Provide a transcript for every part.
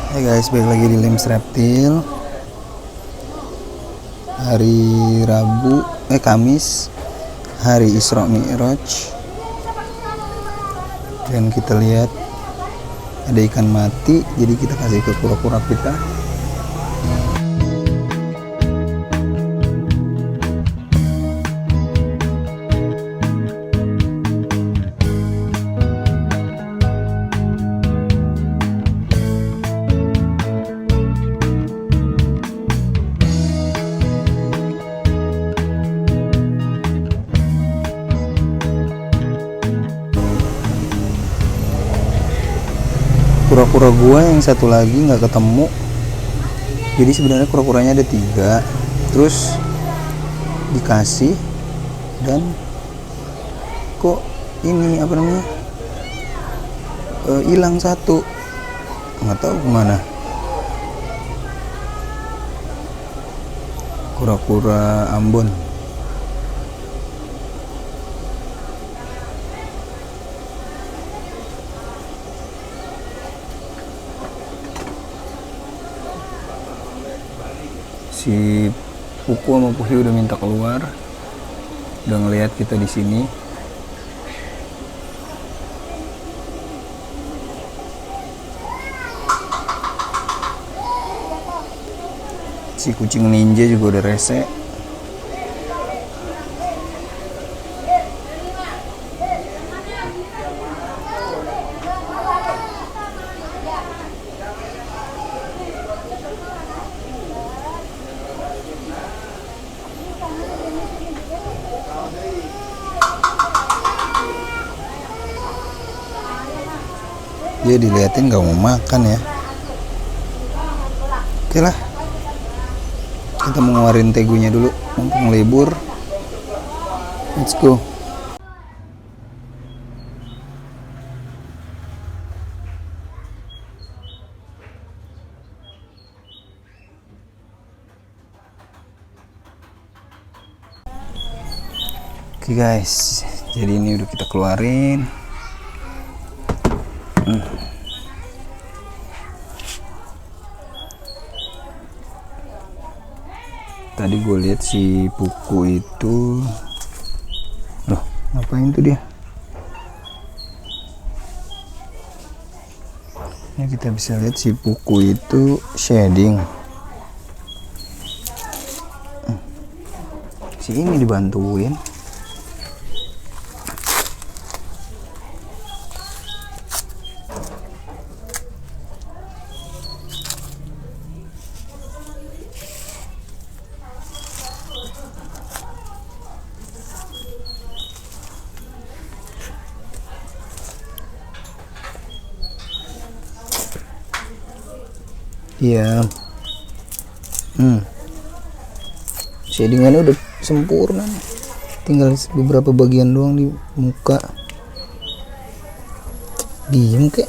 Hai guys, balik lagi di Lims Reptil. Hari Kamis, hari Isra Mi'raj. Dan kita lihat ada ikan mati, jadi kita kasih ke kura-kura kita. Kura-kura gua yang satu lagi nggak ketemu, jadi sebenarnya kura-kuranya ada 3, terus dikasih dan kok ini apa namanya hilang satu, nggak tahu kemana. Kura-kura Ambon. Si Puku sama Puhi udah minta keluar, udah ngelihat kita di sini. Si kucing ninja juga udah rese. Dia diliatin gak mau makan ya. Oke lah, kita mau ngeluarin tegunya dulu, mumpung libur. Let's go. Oke guys, jadi ini udah kita keluarin. Tadi gue lihat si Puku itu, loh ngapain tuh dia? Ini kita bisa lihat si Puku itu shading. Si ini dibantuin. Iya. Shadingannya udah sempurna nih. Tinggal beberapa bagian doang di muka. Diem kek.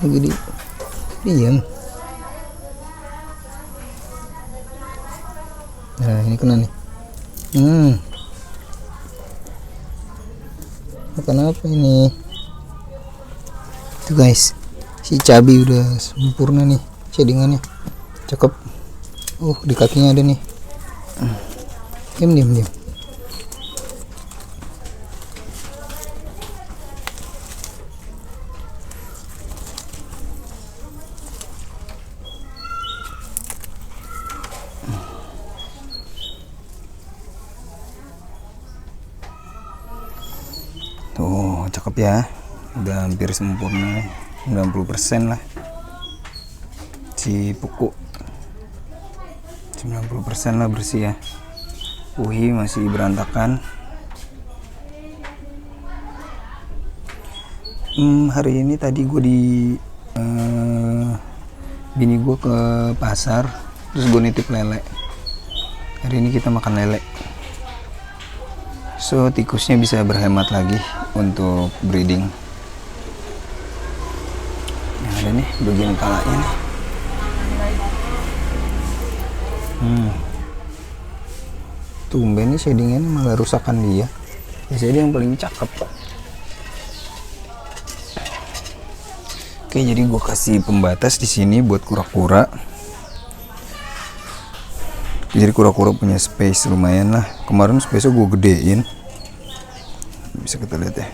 Lagi diem. Nah, ini kena nih. Makan apa ini? Tuh guys. Si cabai udah sempurna nih shadingannya, cakep. Di kakinya ada nih. Diam. Tuh cakep ya, udah hampir sempurna, 90% lah. Si Puku 90% lah bersih ya. Puhi masih berantakan. Hari ini tadi gue bini gue ke pasar, terus gue nitip lele. Hari ini kita makan lele, so tikusnya bisa berhemat lagi untuk breeding. Ada nih bagian kepalanya nih. Tumben nih shadingnya malah rusakan dia. Biasanya dia yang paling cakep. Oke, jadi gue kasih pembatas di sini buat kura-kura. Jadi kura-kura punya space lumayan lah. Kemarin space gue gedein, bisa kita lihat ya.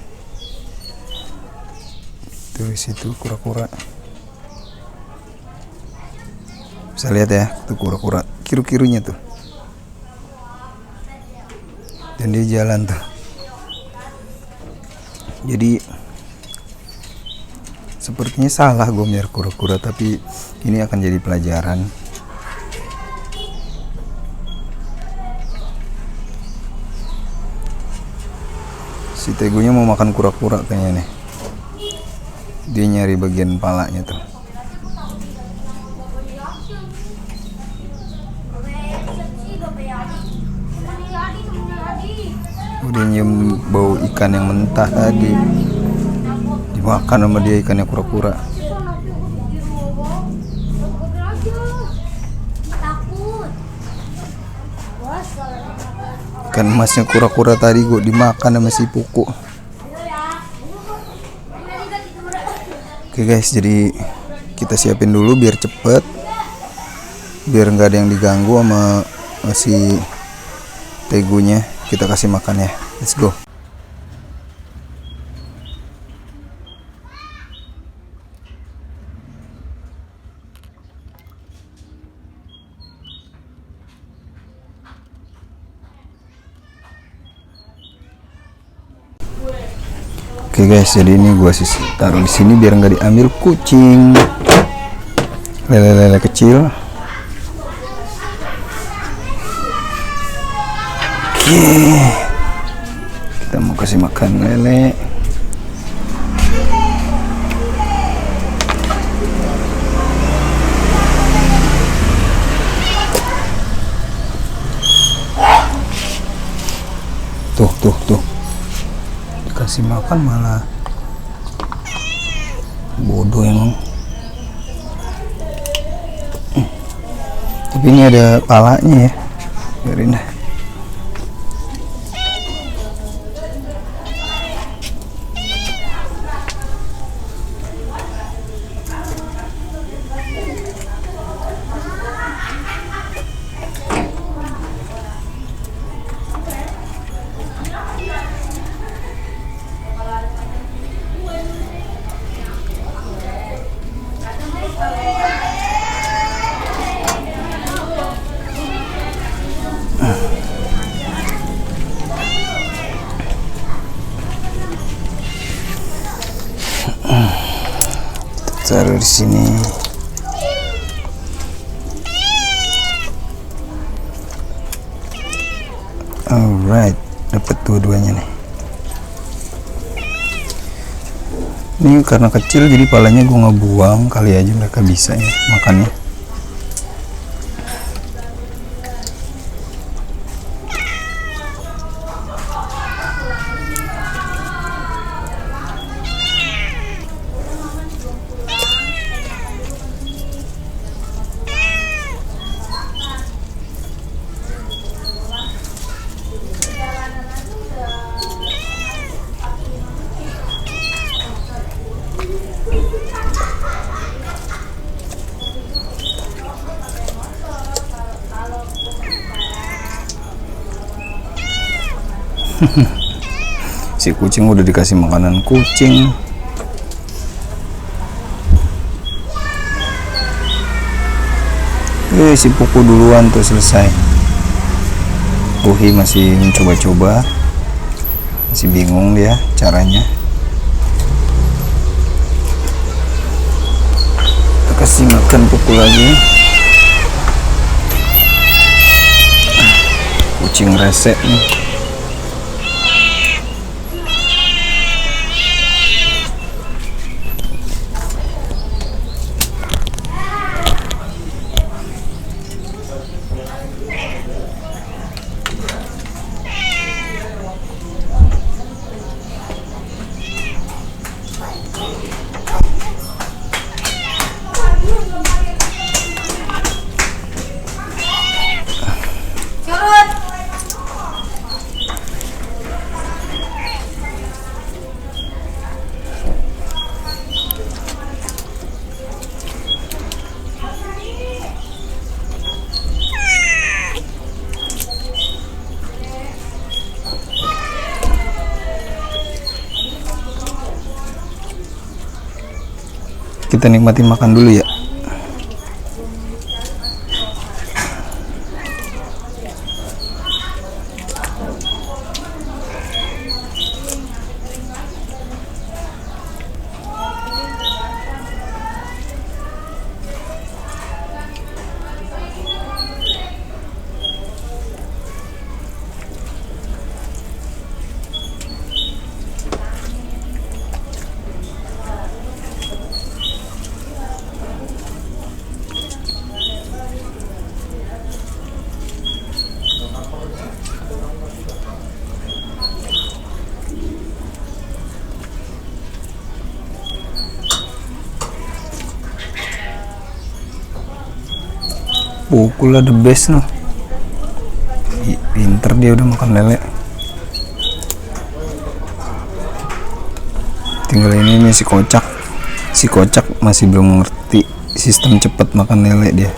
Tuh di situ kura-kura. Bisa lihat ya, tuh kura-kura kiru-kirunya tuh. Dan dia jalan tuh. Jadi sepertinya salah gue miara kura-kura, tapi ini akan jadi pelajaran. Si tegunya mau makan kura-kura kayaknya nih. Dia nyari bagian palanya tuh. Udah nyium bau ikan yang mentah tadi. Dimakan sama dia ikannya kura-kura. Ikan emasnya kura-kura tadi gue dimakan sama si Puku. Oke guys, jadi kita siapin dulu biar cepet, biar nggak ada yang diganggu sama si tegunya. Kita kasih makan ya. Let's go. Oke guys, jadi ini gua taruh di sini biar nggak diambil kucing. Lele-lele kecil. Oke, kita mau kasih makan lele. Tuh. Dikasih makan malah bodoh emang. Tapi ini ada palanya ya, biarin dah. Taruh di sini. Alright, dapat dua-duanya nih. Ini karena kecil jadi palanya gue ngebuang, kali aja mereka bisa ya makannya. Si kucing udah dikasih makanan kucing. Si Puku duluan tuh selesai. Puhi masih mencoba-coba, masih bingung dia caranya. Kita kasih makan Puku lagi. Kucing resek nih. Kita nikmatin makan dulu ya. Pukul the best noh. Pinter dia udah makan lele. Tinggal ini nih si kocak. Si kocak masih belum ngerti sistem cepat makan lele dia.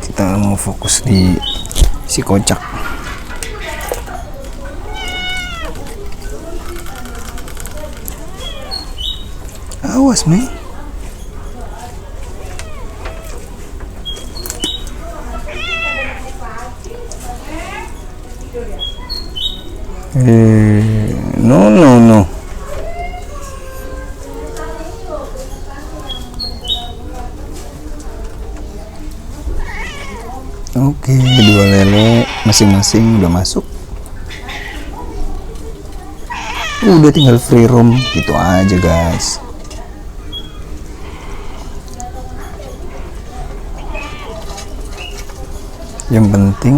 Kita mau fokus di si kocak. Awas Mei. No. Oke, 2 lele masing-masing udah masuk. Udah tinggal free roam gitu aja guys. Yang penting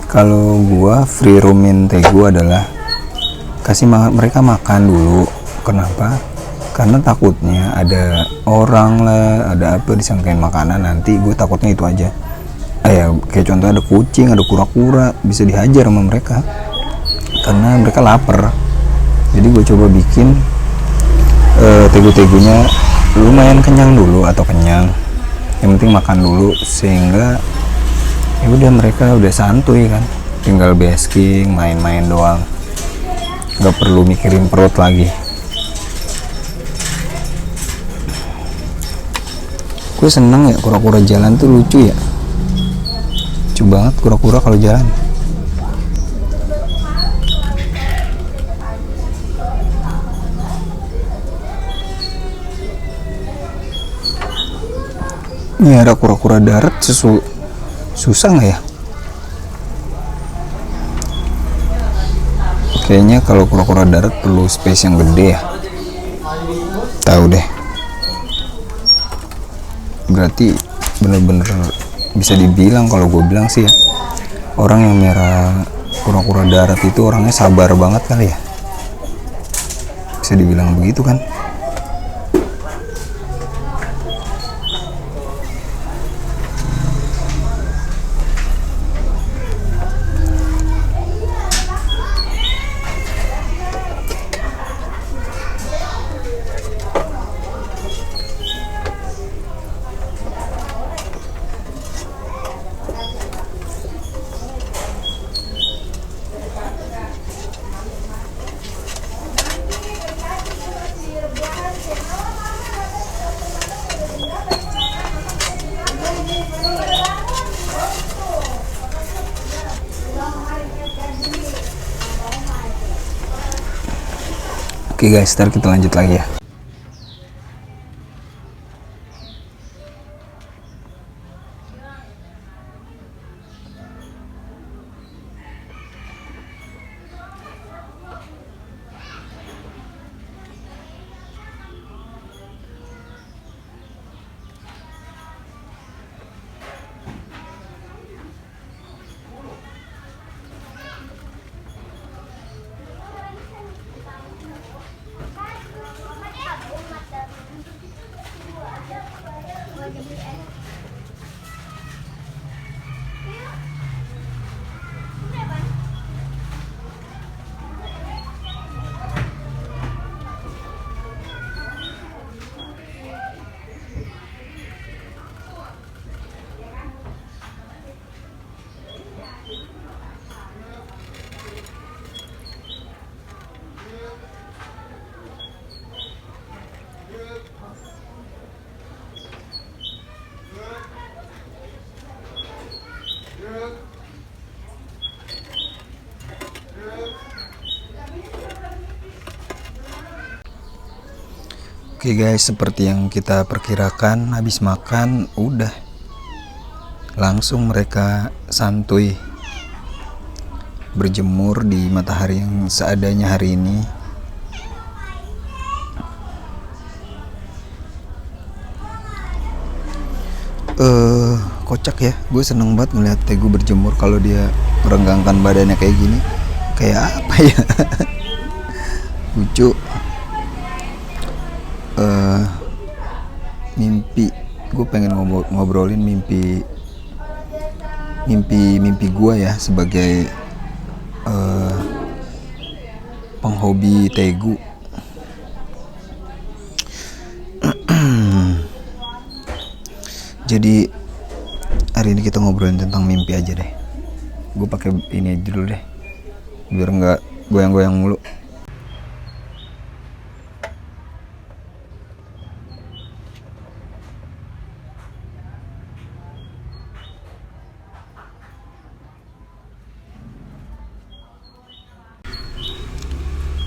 kalau gua free roamin Tegu adalah kasih mereka makan dulu. Kenapa? Karena takutnya ada orang lah, ada apa disangkain makanan, nanti gue takutnya itu aja. Ya kayak contoh ada kucing, ada kura-kura, bisa dihajar sama mereka karena mereka lapar. Jadi gue coba bikin Tegu-tegunya lumayan kenyang dulu atau kenyang, yang penting makan dulu, sehingga ya udah mereka udah santuy kan, tinggal basking, main-main doang, nggak perlu mikirin perut lagi. Gue seneng ya kura-kura jalan tuh, lucu ya, lucu banget kura-kura kalau jalan. Ini ada kura-kura darat susah nggak ya? Kayaknya kalau kura-kura darat perlu space yang gede ya. Tahu deh. Berarti bener-bener bisa dibilang, kalau gue bilang sih ya, orang yang merah kura-kura darat itu orangnya sabar banget kali ya. Bisa dibilang begitu kan? Oke guys, ntar kita lanjut lagi ya. Oke guys, seperti yang kita perkirakan, habis makan udah langsung mereka santuy berjemur di matahari yang seadanya hari ini. Kocak ya, gue seneng banget ngeliat Tegu berjemur kalau dia merenggangkan badannya kayak gini. Kayak apa ya? Lucu. Mimpi, gue pengen ngobrolin mimpi gue ya sebagai penghobi Tegu. Jadi hari ini kita ngobrolin tentang mimpi aja deh. Gue pakai ini dulu deh, biar nggak goyang-goyang mulu.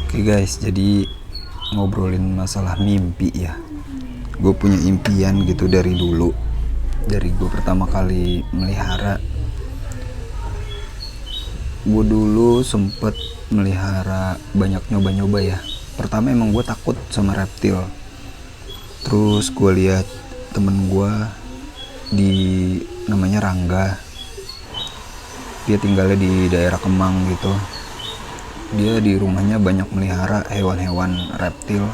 Oke guys, jadi ngobrolin masalah mimpi ya. Gue punya impian gitu dari dulu, dari gue pertama kali melihara. Gue dulu sempet melihara banyak nyoba-nyoba ya. Pertama emang gue takut sama reptil. Terus gue lihat temen gue di namanya Rangga, dia tinggalnya di daerah Kemang gitu. Dia di rumahnya banyak melihara hewan-hewan reptil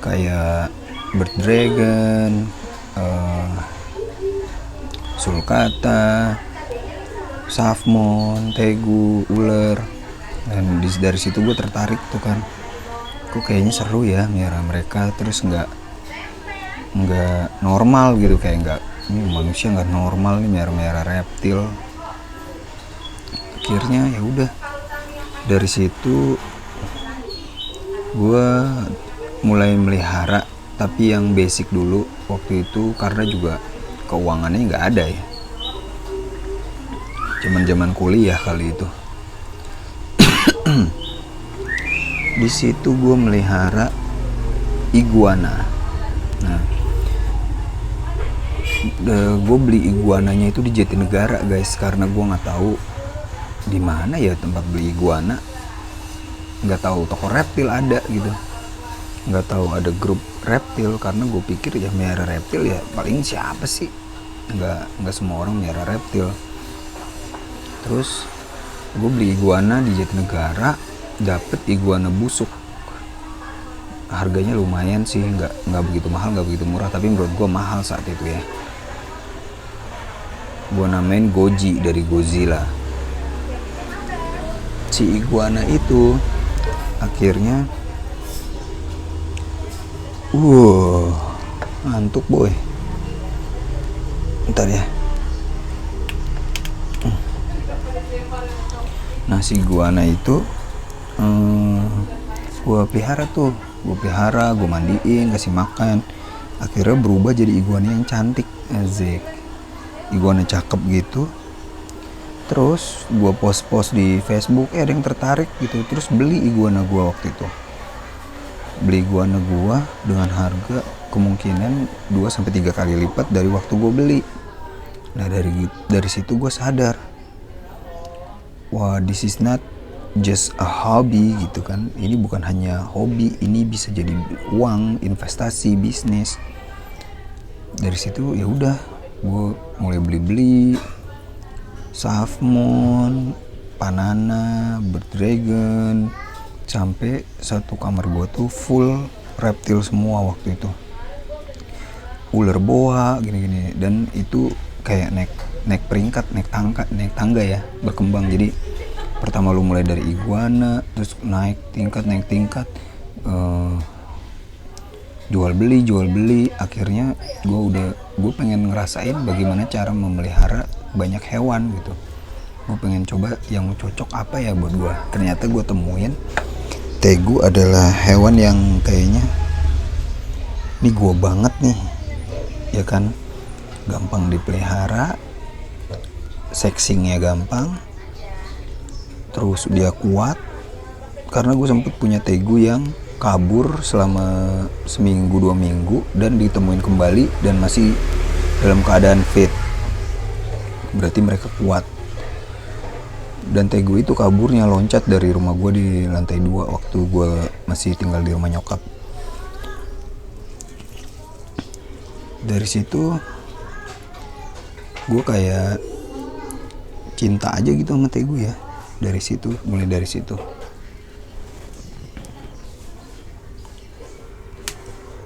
kayak bird dragon, sulcata, safmon, tegu, ular. Dan dari situ gue tertarik tuh kan, kok kayaknya seru ya melihara mereka. Terus nggak normal gitu, kayak nggak, ini manusia nggak normal nih melihara reptil. Akhirnya ya udah, dari situ gue mulai melihara, tapi yang basic dulu waktu itu karena juga keuangannya nggak ada ya. Zaman kuliah kali itu. Di situ gue melihara iguana. Nah, gue beli iguananya itu di Jatinegara guys, karena gue nggak tahu di mana ya tempat beli iguana. Nggak tahu toko reptil ada gitu, nggak tahu ada grup reptil, karena gue pikir ya melihara reptil ya paling siapa sih, nggak semua orang melihara reptil. Terus gue beli iguana di Jatinegara, dapet iguana busuk. Harganya lumayan sih, nggak begitu mahal, nggak begitu murah, tapi menurut gue mahal saat itu ya. Gue namain Goji dari Godzilla. Si iguana itu akhirnya ngantuk boy, bentar ya. Nah, si iguana itu gue pelihara, gue mandiin, kasih makan. Akhirnya berubah jadi iguana yang cantik, asik, iguana cakep gitu. Terus gue post di Facebook, ada yang tertarik gitu. Terus beli iguana gue waktu itu. Beli iguana gue dengan harga kemungkinan 2-3 kali lipat dari waktu gue beli. Nah, dari situ gue sadar, wah, this is not just a hobby gitu kan. Ini bukan hanya hobi, ini bisa jadi uang, investasi, bisnis. Dari situ ya udah, gue mulai beli safmon, panana, bird dragon, sampai satu kamar gue tuh full reptil semua waktu itu. Ular boa gini-gini, dan itu kayak naik peringkat, naik tangga ya, berkembang. Jadi pertama lu mulai dari iguana, terus naik tingkat, jual beli. Akhirnya gue pengen ngerasain bagaimana cara memelihara banyak hewan gitu. Gue pengen coba yang cocok apa ya buat gue. Ternyata gue temuin Tegu adalah hewan yang kayaknya ini gue banget nih, ya kan. Gampang dipelihara, sexingnya gampang, terus dia kuat. Karena gue sempet punya Tegu yang kabur selama seminggu 2 minggu dan ditemuin kembali dan masih dalam keadaan fit. Berarti mereka kuat. Dan tegu itu kaburnya loncat dari rumah gue di lantai 2 waktu gue masih tinggal di rumah nyokap. Dari situ gue kayak cinta aja gitu sama tegu ya. Dari situ, mulai dari situ.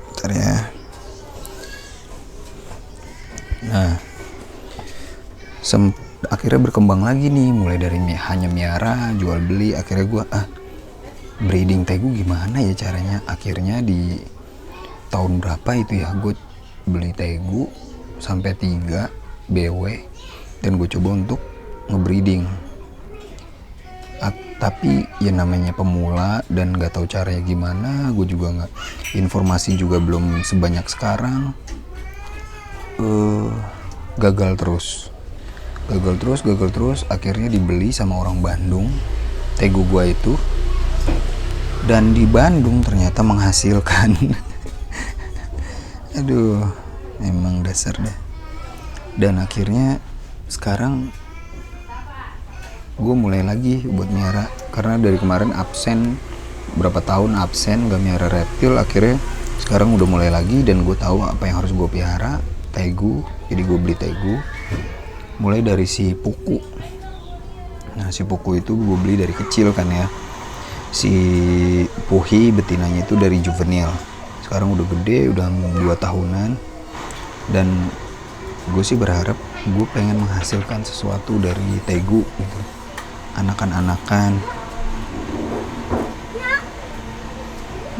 Bentar ya. Nah, akhirnya berkembang lagi nih, mulai dari hanya miara, jual beli. Akhirnya gue breeding tegu gimana ya caranya. Akhirnya di tahun berapa itu ya, gue beli tegu sampai 3 BW dan gue coba untuk ngebreeding. Tapi ya namanya pemula dan gak tahu caranya gimana, gue juga nggak, informasi juga belum sebanyak sekarang. Gagal terus. Akhirnya dibeli sama orang Bandung tegu gue itu, dan di Bandung ternyata menghasilkan. Aduh, emang dasar deh. Dan akhirnya sekarang gue mulai lagi buat miara, karena dari kemarin absen berapa tahun gak miara reptil. Akhirnya sekarang udah mulai lagi dan gue tahu apa yang harus gue pelihara, tegu. Jadi gue beli tegu mulai dari si Puku. Nah, si Puku itu gue beli dari kecil kan ya. Si Puhi betinanya itu dari juvenil, sekarang udah gede, udah 2 tahunan. Dan gue sih berharap gue pengen menghasilkan sesuatu dari tegu gitu, anakan-anakan.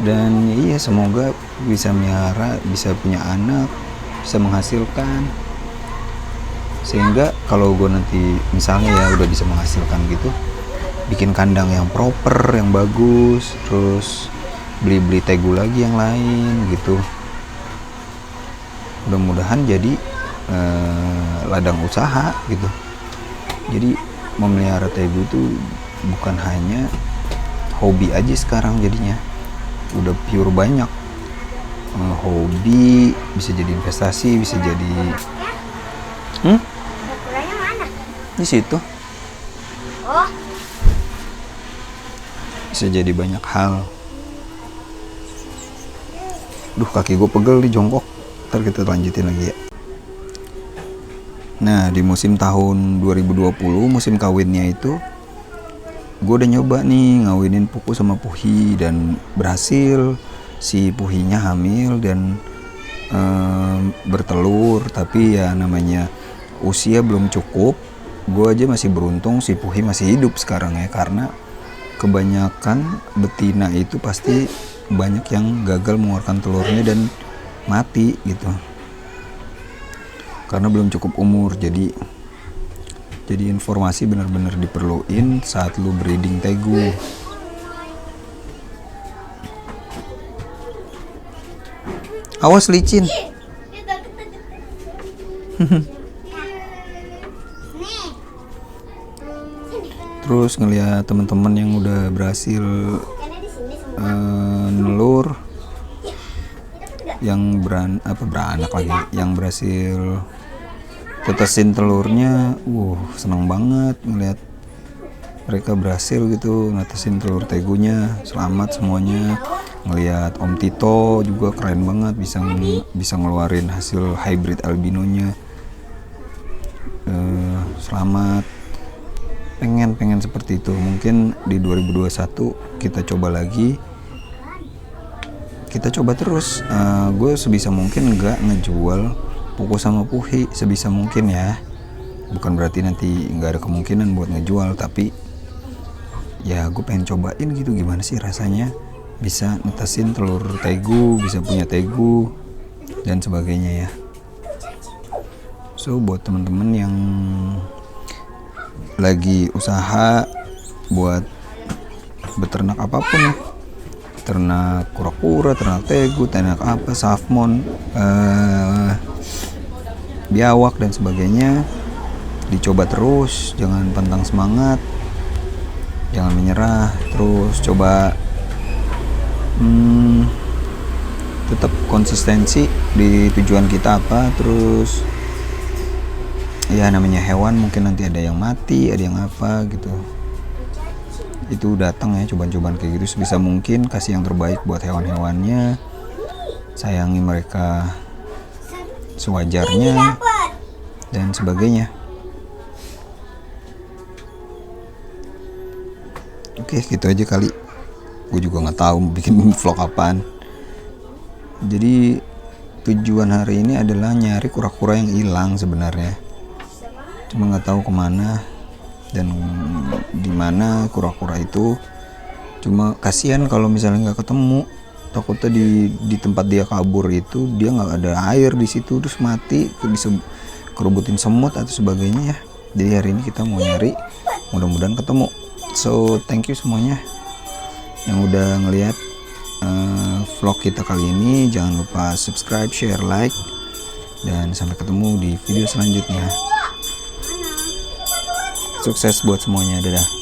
Dan iya, semoga bisa miara, bisa punya anak, bisa menghasilkan, sehingga kalau gue nanti misalnya ya udah bisa menghasilkan gitu, bikin kandang yang proper, yang bagus, terus beli tegu lagi yang lain gitu. Mudah-mudahan jadi ladang usaha gitu. Jadi memelihara tegu itu bukan hanya hobi aja sekarang, jadinya udah pure banyak. Hobi bisa jadi investasi, bisa jadi Dapurnya mana? Di situ. Oh, Bisa jadi banyak hal. Duh, kaki gue pegel di jongkok. Ntar kita lanjutin lagi ya. Nah, di musim tahun 2020, musim kawinnya itu gue udah nyoba nih ngawinin Puku sama Puhi, dan berhasil. Si Puhinya hamil dan bertelur, tapi ya namanya usia belum cukup. Gue aja masih beruntung si Puhi masih hidup sekarang ya, karena kebanyakan betina itu pasti banyak yang gagal mengeluarkan telurnya dan mati gitu, karena belum cukup umur. Jadi informasi benar-benar diperluin saat lu breeding tegu. Awas licin. Terus ngelihat teman-teman yang udah berhasil nelur, yang beranak lagi, yang berhasil tetesin telurnya, seneng banget ngelihat mereka berhasil gitu netesin telur tegunya, selamat semuanya. Ngelihat Om Tito juga keren banget, bisa ngeluarin hasil hybrid albinonya. Selamat. Pengen seperti itu. Mungkin di 2021 kita coba lagi, kita coba terus. Gue sebisa mungkin nggak ngejual Puku sama Puhi, sebisa mungkin ya. Bukan berarti nanti nggak ada kemungkinan buat ngejual, tapi ya gue pengen cobain gitu gimana sih rasanya bisa netesin telur tegu, bisa punya tegu dan sebagainya ya. So buat teman-teman yang lagi usaha buat beternak apapun ya, ternak kura-kura, ternak tegu, ternak apa, safmon, biawak dan sebagainya, dicoba terus, jangan pantang semangat, jangan menyerah, terus coba tetap konsistensi di tujuan kita apa. Terus ya namanya hewan, mungkin nanti ada yang mati, ada yang apa gitu, itu datang ya cobaan-cobaan kayak gitu. Sebisa mungkin kasih yang terbaik buat hewan-hewannya, sayangi mereka sewajarnya dan sebagainya. Oke, gitu aja kali. Gue juga nggak tahu bikin vlog apaan. Jadi tujuan hari ini adalah nyari kura-kura yang hilang sebenarnya, cuma nggak tahu kemana dan di mana kura-kura itu. Cuma kasihan kalau misalnya nggak ketemu, takutnya di tempat dia kabur itu dia nggak ada air di situ, terus mati, bisa kerubutin semut atau sebagainya ya. Jadi hari ini kita mau nyari, mudah-mudahan ketemu. So thank you semuanya yang udah ngelihat vlog kita kali ini. Jangan lupa subscribe, share, like, dan sampai ketemu di video selanjutnya. Sukses buat semuanya, dadah.